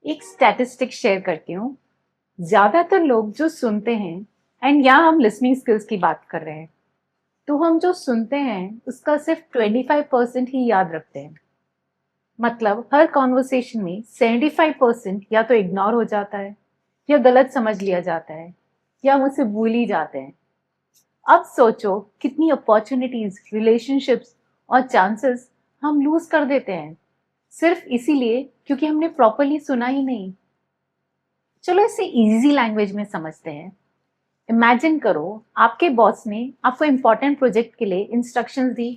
एक statistic share करती हूँ। ज्यादातर लोग जो सुनते हैं, एंड यहाँ हम लिसनिंग स्किल्स की बात कर रहे हैं, तो हम जो सुनते हैं उसका सिर्फ 25% ही याद रखते हैं। मतलब हर कॉन्वर्सेशन में 75% या तो इग्नोर हो जाता है, या गलत समझ लिया जाता है, या हम उसे भूल ही जाते हैं। अब सोचो कितनी अपॉर्चुनिटीज, रिलेशनशिप्स और चांसेस हम लूज कर देते हैं, सिर्फ इसीलिए क्योंकि हमने प्रॉपरली सुना ही नहीं। चलो इसे इजी लैंग्वेज में समझते हैं। इमेजिन करो, आपके बॉस ने आपको इम्पोर्टेंट प्रोजेक्ट के लिए इंस्ट्रक्शंस दी,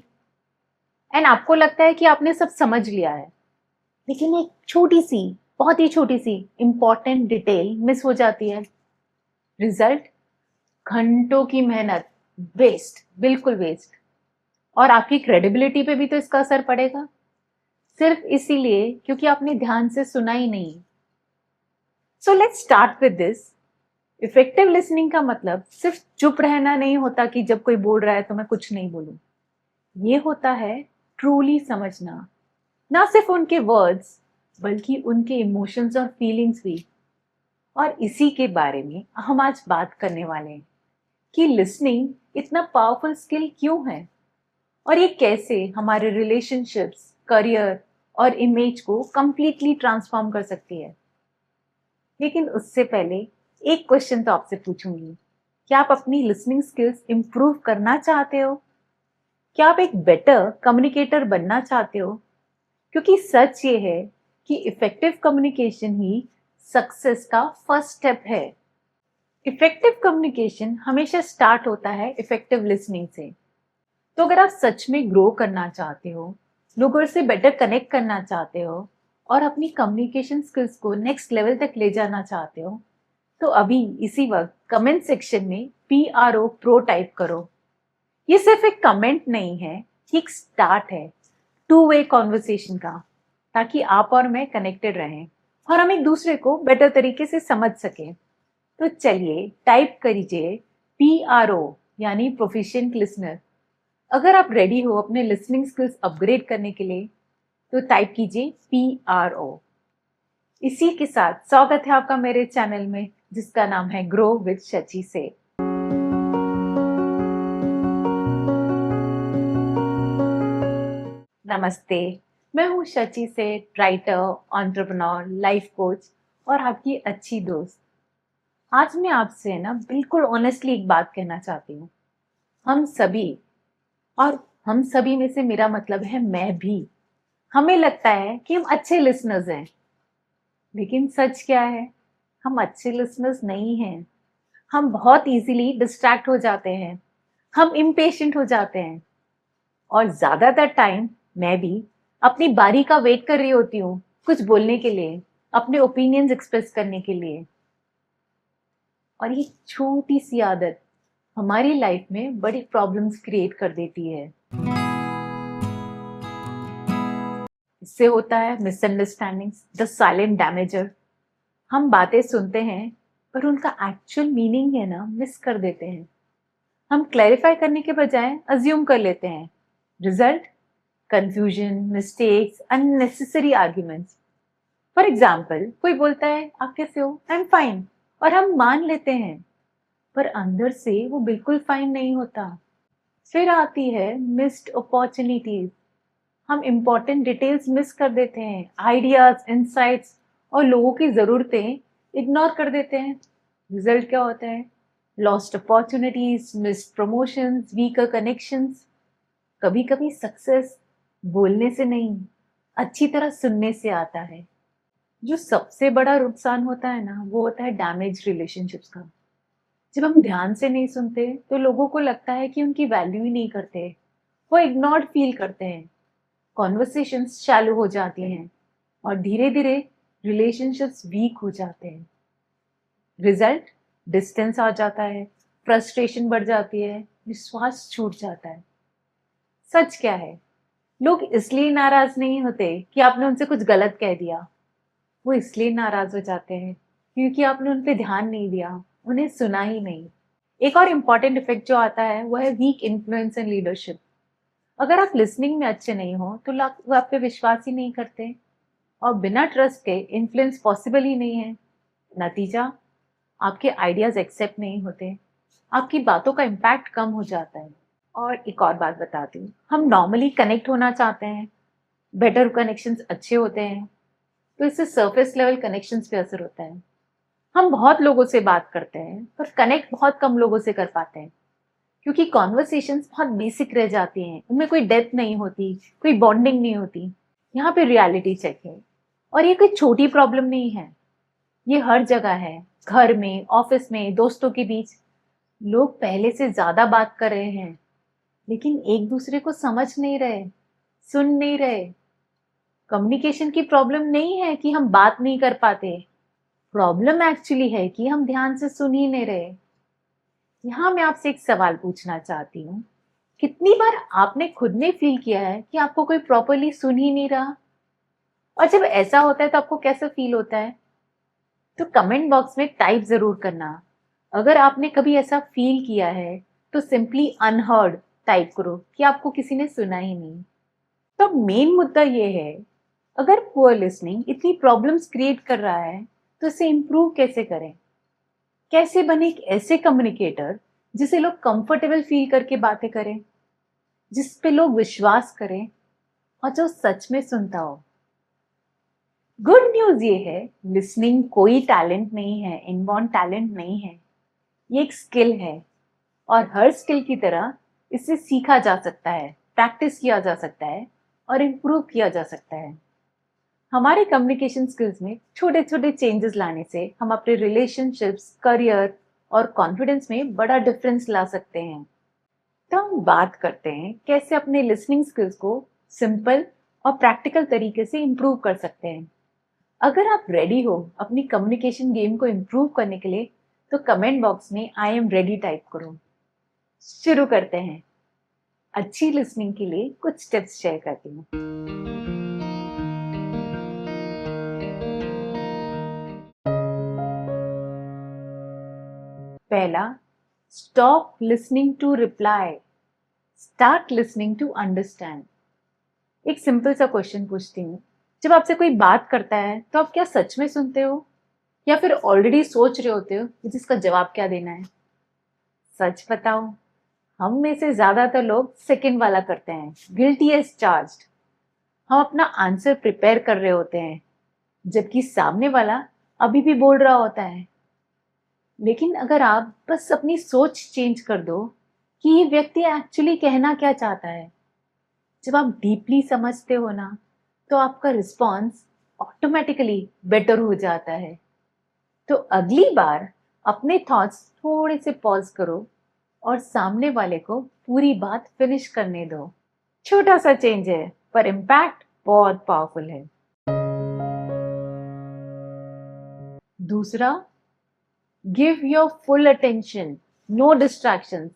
एंड आपको लगता है कि आपने सब समझ लिया है, लेकिन एक छोटी सी, बहुत ही छोटी सी इंपॉर्टेंट डिटेल मिस हो जाती है। रिजल्ट, घंटों की मेहनत वेस्ट, बिल्कुल वेस्ट। और आपकी क्रेडिबिलिटी पे भी तो इसका असर पड़ेगा, सिर्फ इसीलिए क्योंकि आपने ध्यान से सुना ही नहीं। So let's start with this. Effective listening का मतलब सिर्फ चुप रहना नहीं होता कि जब कोई बोल रहा है तो मैं कुछ नहीं बोलूं। ये होता है ट्रूली समझना, ना सिर्फ उनके वर्ड्स बल्कि उनके इमोशंस और फीलिंग्स भी। और इसी के बारे में हम आज बात करने वाले हैं कि लिसनिंग इतना पावरफुल स्किल क्यों है, और ये कैसे हमारे रिलेशनशिप्स, करियर और इमेज को कंप्लीटली ट्रांसफॉर्म कर सकती है। लेकिन उससे पहले एक क्वेश्चन तो आपसे पूछूंगी। क्या आप अपनी लिसनिंग स्किल्स इंप्रूव करना चाहते हो? क्या आप एक बेटर कम्युनिकेटर बनना चाहते हो? क्योंकि सच ये है कि इफेक्टिव कम्युनिकेशन ही सक्सेस का फर्स्ट स्टेप है। इफेक्टिव कम्युनिकेशन हमेशा स्टार्ट होता है इफेक्टिव लिसनिंग से। तो अगर आप सच में ग्रो करना चाहते हो, लोगों से बेटर कनेक्ट करना चाहते हो और अपनी कम्युनिकेशन स्किल्स को नेक्स्ट लेवल तक ले जाना चाहते हो, तो अभी इसी वक्त कमेंट सेक्शन में PRO प्रो टाइप करो। ये सिर्फ एक कमेंट नहीं है, ये एक स्टार्ट है टू वे कॉन्वर्सेशन का, ताकि आप और मैं कनेक्टेड रहें और हम एक दूसरे को बेटर तरीके से समझ सकें। तो चलिए टाइप करिए PRO, यानी प्रोफिशिएंट लिसनर। अगर आप रेडी हो अपने लिसनिंग स्किल्स अपग्रेड करने के लिए, तो टाइप कीजिए PRO। इसी के साथ स्वागत है आपका मेरे चैनल में, जिसका नाम है ग्रो विद शची से। नमस्ते, मैं हूँ शची से, राइटर, एंटरप्रेन्योर, लाइफ कोच और आपकी अच्छी दोस्त। आज मैं आपसे ना बिल्कुल ऑनेस्टली एक बात कहना चाहती हूँ। हम सभी, और हम सभी में से मेरा मतलब है मैं भी, हमें लगता है कि हम अच्छे लिसनर्स हैं, लेकिन सच क्या है? हम अच्छे लिसनर्स नहीं हैं। हम बहुत इजीली डिस्ट्रैक्ट हो जाते हैं, हम इम्पेशेंट हो जाते हैं, और ज्यादातर टाइम मैं भी अपनी बारी का वेट कर रही होती हूँ कुछ बोलने के लिए, अपने ओपिनियंस एक्सप्रेस करने के लिए। और ये छोटी सी आदत हमारी लाइफ में बड़ी प्रॉब्लम्स क्रिएट कर देती है। इससे होता है मिसअंडरस्टैंडिंग्स, द साइलेंट डैमेजर। हम बातें सुनते हैं पर उनका एक्चुअल मीनिंग है ना मिस कर देते हैं। हम क्लैरिफाई करने के बजाय अज्यूम कर लेते हैं। Result, confusion, mistakes, unnecessary arguments. For example, कोई बोलता है आप कैसे हो, आई एम फाइन, और हम मान लेते हैं, पर अंदर से वो बिल्कुल फाइन नहीं होता। फिर आती है मिस्ड अपॉर्चुनिटीज। हम इंपॉर्टेंट डिटेल्स मिस कर देते हैं, आइडियाज, इंसाइट्स और लोगों की जरूरतें इग्नोर कर देते हैं। रिजल्ट क्या होता है? Lost opportunities, missed promotions, weaker connections. कभी कभी सक्सेस बोलने से नहीं, अच्छी तरह सुनने से आता है। जो सबसे बड़ा नुकसान होता है ना, वो होता है डैमेज रिलेशनशिप्स का। जब हम ध्यान से नहीं सुनते तो लोगों को लगता है कि उनकी वैल्यू ही नहीं करते, वो इग्नोर्ड फील करते हैं, कॉन्वर्सेशंस चालू हो जाती हैं और धीरे धीरे रिलेशनशिप्स वीक हो जाते हैं। रिजल्ट, डिस्टेंस आ जाता है, फ्रस्ट्रेशन बढ़ जाती है, विश्वास छूट जाता है। सच क्या है? लोग इसलिए नाराज नहीं होते कि आपने उनसे कुछ गलत कह दिया, वो इसलिए नाराज हो जाते हैं क्योंकि आपने उन पे ध्यान नहीं दिया, उन्हें सुना ही नहीं। एक और इम्पॉर्टेंट इफेक्ट जो आता है वो है वीक इन्फ्लुएंस एंड लीडरशिप। अगर आप लिसनिंग में अच्छे नहीं हो तो लोग आप पे विश्वास ही नहीं करते, और बिना ट्रस्ट के इन्फ्लुएंस पॉसिबल ही नहीं है। नतीजा, आपके आइडियाज एक्सेप्ट नहीं होते, आपकी बातों का इम्पैक्ट कम हो जाता है। और एक और बात बताती हूँ, हम नॉर्मली कनेक्ट होना चाहते हैं, बेटर कनेक्शंस अच्छे होते हैं, तो इससे सरफेस लेवल कनेक्शंस पे असर होता है। हम बहुत लोगों से बात करते हैं पर कनेक्ट बहुत कम लोगों से कर पाते हैं, क्योंकि कॉन्वर्सेशंस बहुत बेसिक रह जाती हैं, उनमें कोई डेप्थ नहीं होती, कोई बॉन्डिंग नहीं होती। यहाँ पे रियलिटी चेक है, और ये कोई छोटी प्रॉब्लम नहीं है, ये हर जगह है। घर में, ऑफिस में, दोस्तों के बीच लोग पहले से ज्यादा बात कर रहे हैं, लेकिन एक दूसरे को समझ नहीं रहे, सुन नहीं रहे। कम्युनिकेशन की प्रॉब्लम नहीं है कि हम बात नहीं कर पाते, प्रॉब्लम एक्चुअली है कि हम ध्यान से सुन ही नहीं रहे। यहाँ मैं आपसे एक सवाल पूछना चाहती हूँ, कितनी बार आपने खुद ने फील किया है कि आपको कोई प्रॉपरली सुन ही नहीं रहा? और जब ऐसा होता है तो आपको कैसा फील होता है? तो कमेंट बॉक्स में टाइप जरूर करना। अगर आपने कभी ऐसा फील किया है तो सिंपली अनहर्ड टाइप करो कि आपको किसी ने सुना ही नहीं। तो मेन मुद्दा ये है, अगर पुअर लिसनिंग इतनी प्रॉब्लम्स क्रिएट कर रहा है तो इसे इम्प्रूव कैसे करें? कैसे बने एक ऐसे कम्युनिकेटर जिसे लोग कंफर्टेबल फील करके बातें करें, जिस पे लोग विश्वास करें और जो सच में सुनता हो? गुड न्यूज ये है, लिसनिंग कोई टैलेंट नहीं है, इनबॉर्न टैलेंट नहीं है, ये एक स्किल है। और हर स्किल की तरह इसे सीखा जा सकता है, प्रैक्टिस किया जा सकता है और इम्प्रूव किया जा सकता है। हमारे कम्युनिकेशन स्किल्स में छोटे छोटे चेंजेस लाने से हम अपने रिलेशनशिप्स, करियर और कॉन्फिडेंस में बड़ा डिफरेंस ला सकते हैं। तो हम बात करते हैं कैसे अपने लिसनिंग स्किल्स को सिंपल और प्रैक्टिकल तरीके से इम्प्रूव कर सकते हैं। अगर आप रेडी हो अपनी कम्युनिकेशन गेम को इम्प्रूव करने के लिए, तो कमेंट बॉक्स में आई एम रेडी टाइप करो। शुरू करते हैं। अच्छी लिसनिंग के लिए कुछ टिप्स शेयर करती हूँ। पहला, stop listening to reply, start listening to understand. एक सिंपल सा क्वेश्चन पूछती हूँ, जब आपसे कोई बात करता है तो आप क्या सच में सुनते हो, या फिर ऑलरेडी सोच रहे होते हो कि जिसका जवाब क्या देना है? सच बताओ, हम में से ज्यादातर लोग सेकंड वाला करते हैं, गिल्टी एज चार्ज्ड। हम अपना आंसर प्रिपेयर कर रहे होते हैं, जबकि सामने वाला अभी भी बोल रहा होता है। लेकिन अगर आप बस अपनी सोच चेंज कर दो कि ये व्यक्ति एक्चुअली कहना क्या चाहता है, जब आप डीपली समझते हो ना, तो आपका रिस्पॉन्स ऑटोमेटिकली बेटर हो जाता है। तो अगली बार अपने थॉट्स थोड़े से पॉज करो और सामने वाले को पूरी बात फिनिश करने दो। छोटा सा चेंज है पर इम्पैक्ट बहुत पावरफुल है। दूसरा, give your full attention, no distractions.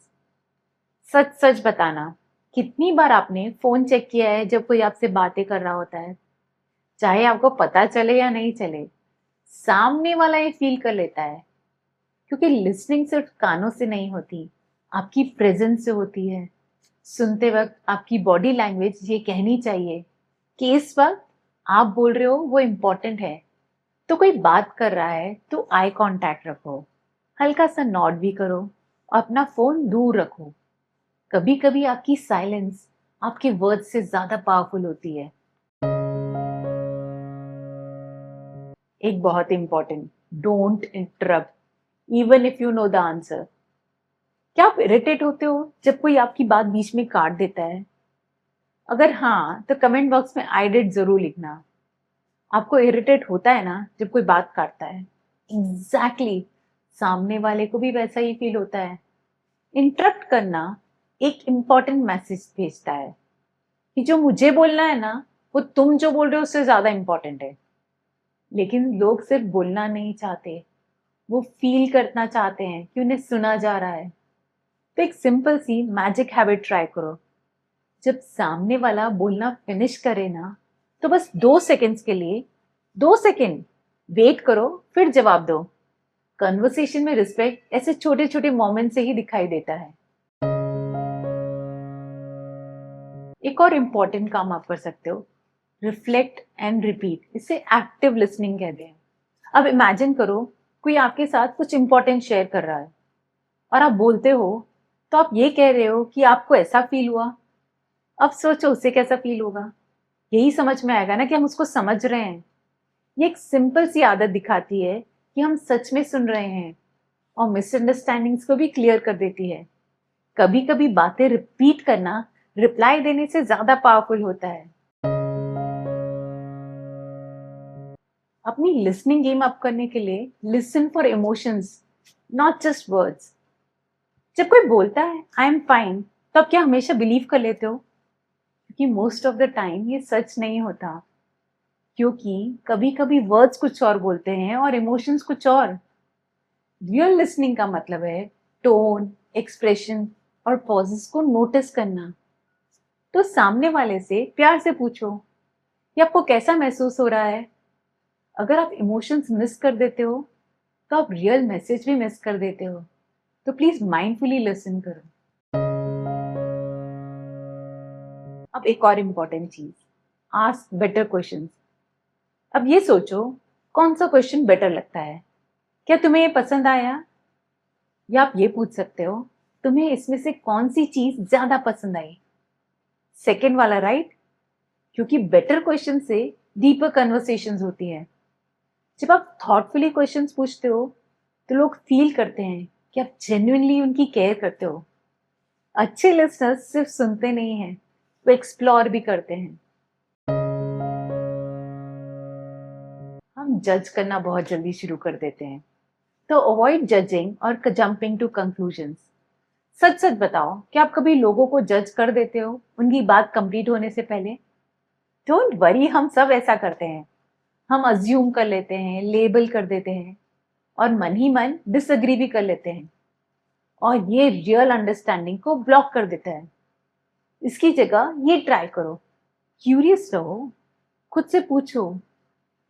सच सच बताना, कितनी बार आपने फोन चेक किया है जब कोई आपसे बातें कर रहा होता है? चाहे आपको पता चले या नहीं चले, सामने वाला ये फील कर लेता है, क्योंकि लिसनिंग सिर्फ कानों से नहीं होती, आपकी प्रेजेंस से होती है। सुनते वक्त आपकी बॉडी लैंग्वेज ये कहनी चाहिए कि इस वक्त आप बोल रहे हो वो इम्पोर्टेंट है। तो कोई बात कर रहा है तो आई कांटेक्ट रखो, हल्का सा नॉड भी करो और अपना फोन दूर रखो। कभी कभी आपकी साइलेंस आपके वर्ड से ज्यादा पावरफुल होती है। एक बहुत important, don't interrupt even if you know the answer. क्या आप इरिटेट होते हो जब कोई आपकी बात बीच में काट देता है? अगर हाँ, तो कमेंट बॉक्स में आई डिड जरूर लिखना। आपको इरिटेट होता है ना जब कोई बात काटता है? एग्जैक्टली, सामने वाले को भी वैसा ही फील होता है। इंटरप्ट करना एक इम्पॉर्टेंट मैसेज भेजता है कि जो मुझे बोलना है ना, वो तुम जो बोल रहे हो उससे ज्यादा इंपॉर्टेंट है। लेकिन लोग सिर्फ बोलना नहीं चाहते, वो फील करना चाहते हैं कि उन्हें सुना जा रहा है। तो एक सिंपल सी मैजिक हैबिट ट्राई करो। जब सामने वाला बोलना फिनिश करे ना, तो बस 2 सेकेंड्स के लिए, 2 सेकेंड वेट करो, फिर जवाब दो। कन्वर्सेशन में रिस्पेक्ट ऐसे छोटे छोटे मोमेंट से ही दिखाई देता है। एक और इम्पोर्टेंट काम आप कर सकते हो, रिफ्लेक्ट एंड रिपीट, इसे एक्टिव लिसनिंग कहते हैं। अब इमेजिन करो कोई आपके साथ कुछ इंपॉर्टेंट शेयर कर रहा है और आप बोलते हो, तो आप ये कह रहे हो कि आपको ऐसा फील हुआ। अब सोचो उसे कैसा फील होगा। यही समझ में आएगा ना कि हम उसको समझ रहे हैं। ये एक सिंपल सी आदत दिखाती है कि हम सच में सुन रहे हैं और मिसअंडरस्टैंडिंग्स को भी क्लियर कर देती है। कभी कभी बातें रिपीट करना रिप्लाई देने से ज्यादा पावरफुल होता है। अपनी लिसनिंग गेम अप करने के लिए listen for emotions, not just words. जब कोई बोलता है आई एम फाइन, तो आप क्या हमेशा बिलीव कर लेते हो? क्योंकि मोस्ट ऑफ द टाइम ये सच नहीं होता। क्योंकि कभी कभी वर्ड्स कुछ और बोलते हैं और इमोशंस कुछ और। रियल लिसनिंग का मतलब है टोन, एक्सप्रेशन और पॉजेस को नोटिस करना। तो सामने वाले से प्यार से पूछो कि आपको कैसा महसूस हो रहा है। अगर आप इमोशंस मिस कर देते हो, तो आप रियल मैसेज भी मिस कर देते हो। तो प्लीज माइंडफुली लिसन करो। अब एक और इम्पॉर्टेंट चीज, आस्क बेटर क्वेश्चंस। अब ये सोचो, कौन सा क्वेश्चन बेटर लगता है? क्या तुम्हें ये पसंद आया? या आप ये पूछ सकते हो, तुम्हें इसमें से कौन सी चीज ज्यादा पसंद आई? सेकेंड वाला, राइट? क्योंकि बेटर क्वेश्चन से डीपर कन्वर्सेशंस होती है। जब आप थॉटफुली क्वेश्चंस पूछते हो, तो लोग फील करते हैं कि आप जेन्युइनली उनकी केयर करते हो। अच्छे लिसनर्स सिर्फ सुनते नहीं हैं, वो एक्सप्लोर भी करते हैं। हम जज करना बहुत जल्दी शुरू कर देते हैं, तो अवॉइड जजिंग और जंपिंग टू कंक्लूजन्स। सच सच बताओ, क्या आप कभी लोगों को जज कर देते हो उनकी बात कंप्लीट होने से पहले? डोंट वरी, हम सब ऐसा करते हैं। हम अज्यूम कर लेते हैं, लेबल कर देते हैं और मन ही मन डिसएग्री भी कर लेते हैं। और ये रियल अंडरस्टैंडिंग को ब्लॉक कर देता है। इसकी जगह ये ट्राई करो, क्यूरियस रहो, खुद से पूछो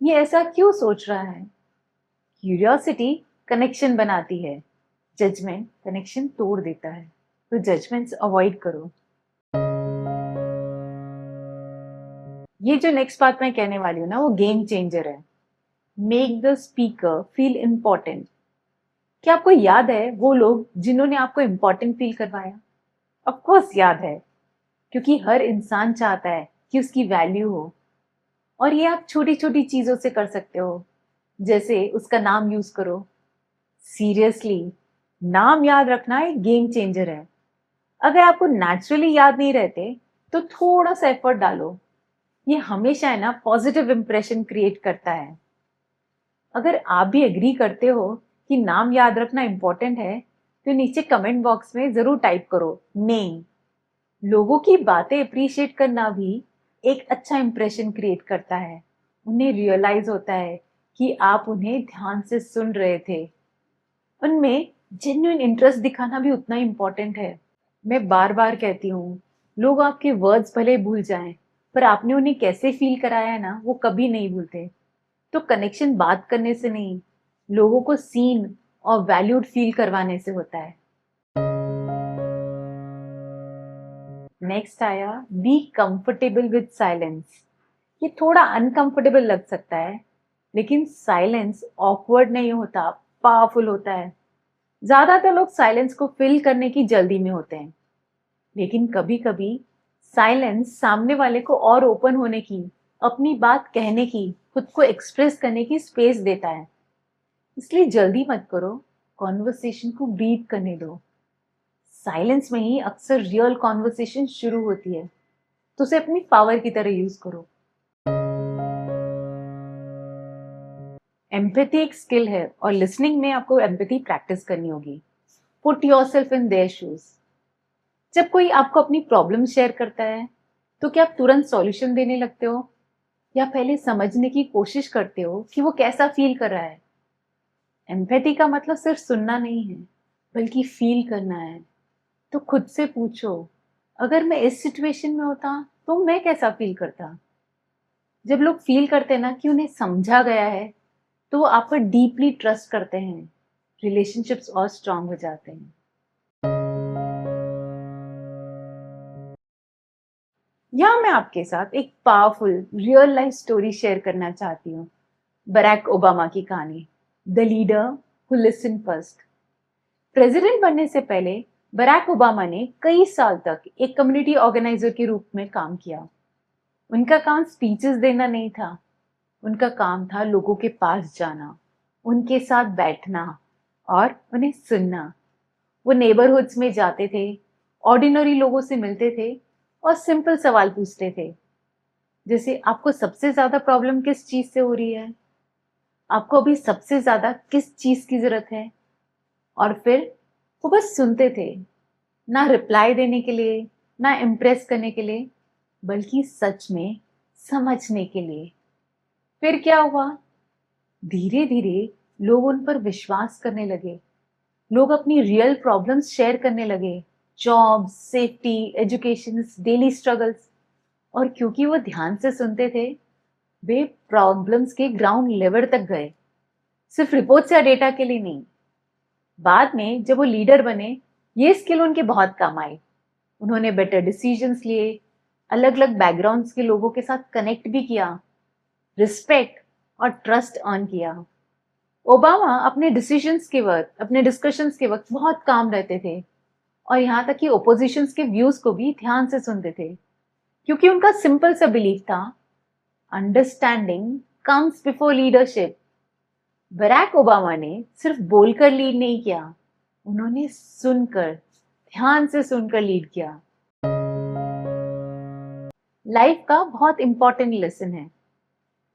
ये ऐसा क्यों सोच रहा है। क्यूरियोसिटी कनेक्शन बनाती है, जजमेंट कनेक्शन तोड़ देता है। तो जजमेंट्स अवॉइड करो। ये जो नेक्स्ट बात मैं कहने वाली हूँ ना, वो गेम चेंजर है। Make the speaker feel important. क्या आपको याद है वो लोग जिन्होंने आपको इम्पोर्टेंट फील करवाया? ऑफ कोर्स याद है, क्योंकि हर इंसान चाहता है कि उसकी वैल्यू हो। और ये आप छोटी छोटी चीजों से कर सकते हो, जैसे उसका नाम यूज करो। सीरियसली, नाम याद रखना एक गेम चेंजर है। अगर आपको नेचुरली याद नहीं रहते, तो थोड़ा सा एफर्ट डालो। ये हमेशा है ना पॉजिटिव इंप्रेशन क्रिएट करता है। अगर आप भी एग्री करते हो कि नाम याद रखना इंपॉर्टेंट है, तो नीचे कमेंट बॉक्स में जरूर टाइप करो नेम। लोगों की बातें अप्रिशिएट करना भी एक अच्छा इंप्रेशन क्रिएट करता है। उन्हें रियलाइज होता है कि आप उन्हें ध्यान से सुन रहे थे। उनमें जेन्युइन इंटरेस्ट दिखाना भी उतना इम्पोर्टेंट है। मैं बार बार कहती हूँ, लोग आपके वर्ड्स भले भूल जाएं, पर आपने उन्हें कैसे फील कराया है ना, वो कभी नहीं भूलते। तो कनेक्शन बात करने से नहीं, लोगों को सीन और वैल्यूड फील करवाने से होता है। नेक्स्ट आया, बी कंफर्टेबल विद साइलेंस। ये थोड़ा अनकंफर्टेबल लग सकता है, लेकिन साइलेंस ऑकवर्ड नहीं होता, पावरफुल होता है। ज्यादातर लोग साइलेंस को फिल करने की जल्दी में होते हैं, लेकिन कभी कभी साइलेंस सामने वाले को और ओपन होने की, अपनी बात कहने की, खुद को एक्सप्रेस करने की स्पेस देता है। इसलिए जल्दी मत करो, कॉन्वर्सेशन को ब्रीथ करने दो। साइलेंस में ही अक्सर रियल कॉन्वर्सेशन शुरू होती है, तो उसे अपनी पावर की तरह यूज करो। एम्पैथी एक स्किल है और लिसनिंग में आपको एम्पैथी प्रैक्टिस करनी होगी। Put yourself in their shoes. जब कोई आपको अपनी प्रॉब्लम शेयर करता है, तो क्या आप तुरंत सॉल्यूशन देने लगते हो, या पहले समझने की कोशिश करते हो कि वो कैसा फील कर रहा है? एम्पैथी का मतलब सिर्फ सुनना नहीं है, बल्कि फील करना है। तो खुद से पूछो, अगर मैं इस सिचुएशन में होता तो मैं कैसा फील करता? जब लोग फील करते हैं ना कि उन्हें समझा गया है, तो वो आप पर डीपली ट्रस्ट करते हैं। रिलेशनशिप्स और स्ट्रांग हो जाते हैं। यहाँ मैं आपके साथ एक powerful real life story share करना चाहती हूँ। बराक ओबामा की कहानी, the leader who listen first. President बनने से पहले बराक ओबामा ने कई साल तक एक कम्युनिटी ऑर्गेनाइजर के रूप में काम किया। उनका काम स्पीचेस देना नहीं था, उनका काम था लोगों के पास जाना, उनके साथ बैठना और उन्हें सुनना। वो नेबरहुड्स में जाते थे, ऑर्डिनरी लोगों से मिलते थे और सिंपल सवाल पूछते थे, जैसे आपको सबसे ज्यादा प्रॉब्लम किस चीज से हो रही है, आपको अभी सबसे ज्यादा किस चीज की जरूरत है। और फिर वो बस सुनते थे, ना रिप्लाई देने के लिए, ना इम्प्रेस करने के लिए, बल्कि सच में समझने के लिए। फिर क्या हुआ? धीरे धीरे लोग उन पर विश्वास करने लगे। लोग अपनी रियल प्रॉब्लम्स शेयर करने लगे, jobs, safety, education, daily struggles. और क्योंकि वो ध्यान से सुनते थे, वे प्रॉब्लम्स के ग्राउंड लेवल तक गए, सिर्फ रिपोर्ट्स या डेटा के लिए नहीं। बाद में जब वो लीडर बने, ये स्किल उनके बहुत काम आई। उन्होंने बेटर डिसीजंस लिए, अलग अलग बैकग्राउंड्स के लोगों के साथ कनेक्ट भी किया, रिस्पेक्ट और ट्रस्ट अर्न किया। ओबामा अपने डिसीजंस के वक्त, अपने डिस्कशंस के वक्त बहुत काम रहते थे और यहाँ तक कि ओपोजिशंस के व्यूज को भी ध्यान से सुनते थे, क्योंकि उनका सिंपल सा बिलीफ था, understanding comes before leadership. Barack Obama ने सिर्फ बोलकर लीड नहीं किया, उन्होंने सुनकर, ध्यान से सुनकर लीड किया। लाइफ का बहुत इंपॉर्टेंट लेसन है।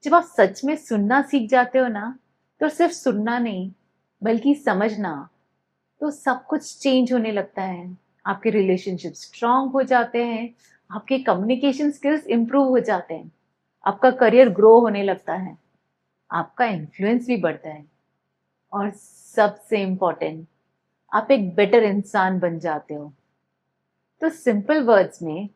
जब आप सच में सुनना सीख जाते हो ना, तो सिर्फ सुनना नहीं बल्कि समझना, तो सब कुछ चेंज होने लगता है। आपके रिलेशनशिप स्ट्रांग हो जाते हैं, आपके कम्युनिकेशन स्किल्स इंप्रूव हो जाते हैं, आपका करियर ग्रो होने लगता है, आपका इन्फ्लुएंस भी बढ़ता है और सबसे इम्पोर्टेंट, आप एक बेटर इंसान बन जाते हो। तो सिंपल वर्ड्स में,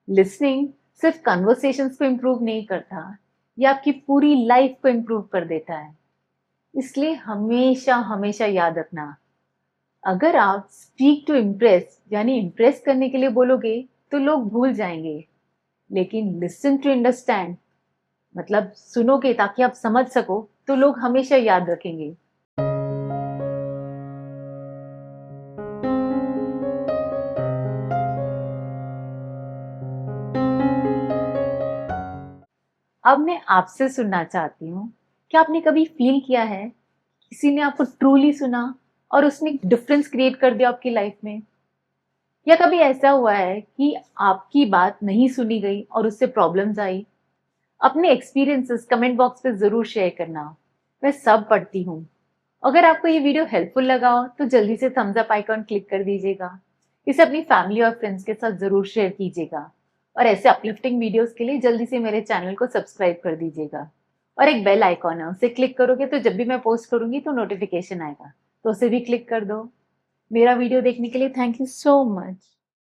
लिसनिंग सिर्फ कन्वर्सेशंस को इम्प्रूव नहीं करता, ये आपकी पूरी लाइफ को इम्प्रूव कर देता है। इसलिए हमेशा हमेशा याद रखना, अगर आप स्पीक टू इम्प्रेस यानी इम्प्रेस करने के लिए बोलोगे तो लोग भूल जाएंगे, लेकिन लिसन टू अंडरस्टैंड मतलब सुनोगे ताकि आप समझ सको, तो लोग हमेशा याद रखेंगे। अब मैं आपसे सुनना चाहती हूँ, क्या आपने कभी फील किया है किसी ने आपको ट्रूली सुना और उसने डिफरेंस क्रिएट कर दिया आपकी लाइफ में? या कभी ऐसा हुआ है कि आपकी बात नहीं सुनी गई और उससे प्रॉब्लम्स आई? अपने एक्सपीरियंसेस कमेंट बॉक्स पे जरूर शेयर करना, मैं सब पढ़ती हूँ। अगर आपको ये वीडियो हेल्पफुल लगा हो तो जल्दी से थम्स अप आइकॉन क्लिक कर दीजिएगा। इसे अपनी फैमिली और फ्रेंड्स के साथ जरूर शेयर कीजिएगा और ऐसे अपलिफ्टिंग वीडियोस के लिए जल्दी से मेरे चैनल को सब्सक्राइब कर दीजिएगा। और एक बेल आइकॉन है, उसे क्लिक करोगे तो जब भी मैं पोस्ट करूंगी तो नोटिफिकेशन आएगा, तो उसे भी क्लिक कर दो। मेरा वीडियो देखने के लिए थैंक यू सो मच।